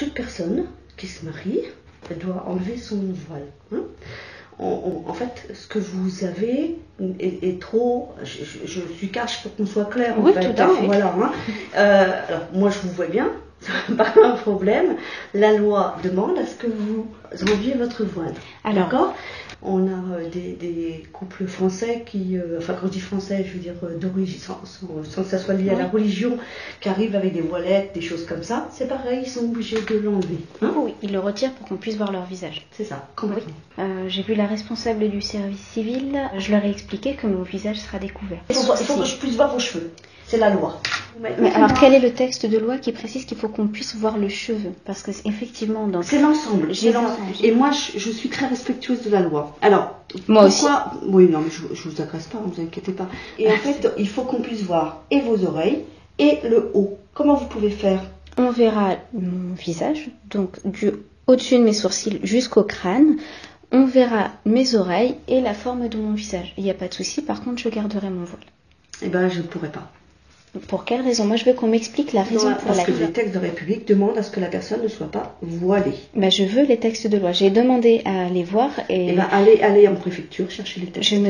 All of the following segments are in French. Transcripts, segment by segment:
toute personne qui se marie, elle doit enlever son voile. Hein. En fait, ce que vous avez est trop... Je suis cache pour qu'on soit clair. Oui, en fait, tout à fait. Voilà, hein. Alors, moi, je vous vois bien, c'est pas un problème. La loi demande à ce que vous enleviez votre voile. D'accord ? On a des couples français qui... enfin, quand je dis français, je veux dire d'origine, sans que ça soit lié à la religion, qui arrivent avec des voilettes, des choses comme ça. C'est pareil, ils sont obligés de l'enlever. Hein ? Oui, ils le retirent pour qu'on puisse voir leur visage. C'est ça, complètement. Oui. J'ai vu la responsable du service civil, je leur ai expliqué que mon visage sera découvert. Il faut que je puisse voir vos cheveux. C'est la loi. Mais alors, quel est le texte de loi qui précise qu'il faut qu'on puisse voir le cheveu? Parce que effectivement, dans... c'est l'ensemble. J'ai l'ensemble. Et moi, je suis très respectueuse de la loi. Alors, moi aussi. Oui, non, mais je vous agresse pas, ne vous inquiétez pas. Et en fait, il faut qu'on puisse voir et vos oreilles et le haut. Comment vous pouvez faire? On verra mon visage, donc du au-dessus de mes sourcils jusqu'au crâne. On verra mes oreilles et la forme de mon visage. Il n'y a pas de souci, par contre, je garderai mon voile. Eh bien, je ne pourrai pas. Pour quelle raison? Moi, je veux qu'on m'explique la raison pour laquelle. Parce que les textes de République demandent à ce que la personne ne soit pas voilée. Je veux les textes de loi. J'ai demandé à les voir et... allez en préfecture chercher les textes de loi.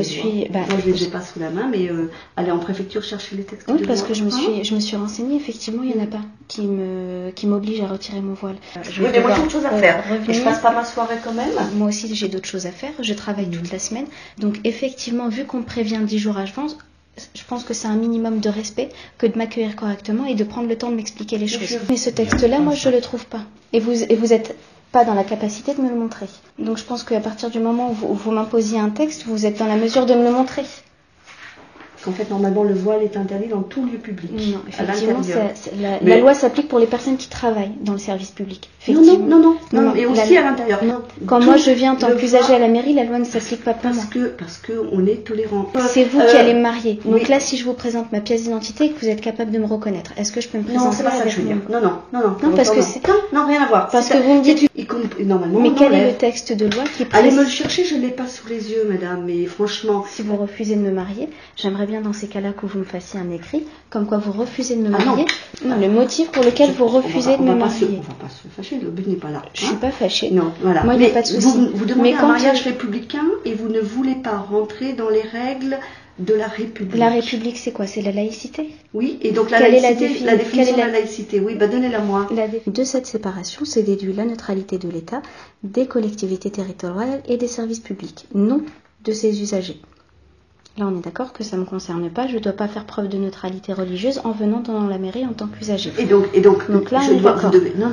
Moi, je ne les ai pas sous la main, mais allez en préfecture chercher les textes de loi. Oui, parce que je me suis renseignée. Effectivement, il n'y en a pas qui m'oblige à retirer mon voile. Mais moi, j'ai autre chose à faire. Et je passe pas ma soirée quand même. Moi aussi, j'ai d'autres choses à faire. Je travaille toute la semaine. Donc, effectivement, vu qu'on me prévient 10 jours à l'avance, je pense que c'est un minimum de respect que de m'accueillir correctement et de prendre le temps de m'expliquer les choses. Mais ce texte-là, moi, je le trouve pas. Et vous êtes pas dans la capacité de me le montrer. Donc je pense qu'à partir du moment où vous m'imposiez un texte, vous êtes dans la mesure de me le montrer. En fait, normalement, le voile est interdit dans tout lieu public. Non, effectivement, la loi s'applique pour les personnes qui travaillent dans le service public. Non, et aussi à l'intérieur. Quand moi je viens en tant qu'usager à la mairie, la loi ne s'applique pas pour moi. Parce que on est tolérant. C'est vous qui allez me marier. Donc là, si je vous présente ma pièce d'identité et que vous êtes capable de me reconnaître, est-ce que je peux me présenter? Non, c'est pas ça que je veux dire. Non, parce que c'est... Non, rien à voir. Parce que vous me dites... Normalement, mais quel est le texte de loi qui précise... Allez me le chercher, je ne l'ai pas sous les yeux, madame, mais franchement... Si vous refusez de me marier, j'aimerais bien dans ces cas-là que vous me fassiez un écrit, comme quoi vous refusez de me marier. Non, le motif pour lequel vous refusez de me marier. On va pas se fâcher, le but n'est pas là. Je suis pas fâchée. Non, voilà. Moi, il n'y a pas de souci. Vous demandez un mariage républicain et vous ne voulez pas rentrer dans les règles de la République. La République, c'est quoi? C'est la laïcité? Oui, et donc la définition de la laïcité, oui, donnez-la moi. De cette séparation, c'est déduit la neutralité de l'État, des collectivités territoriales et des services publics, non de ses usagers. Là, on est d'accord que ça ne me concerne pas. Je ne dois pas faire preuve de neutralité religieuse en venant dans la mairie en tant qu'usager. Et donc là, je dois vous devez... Non.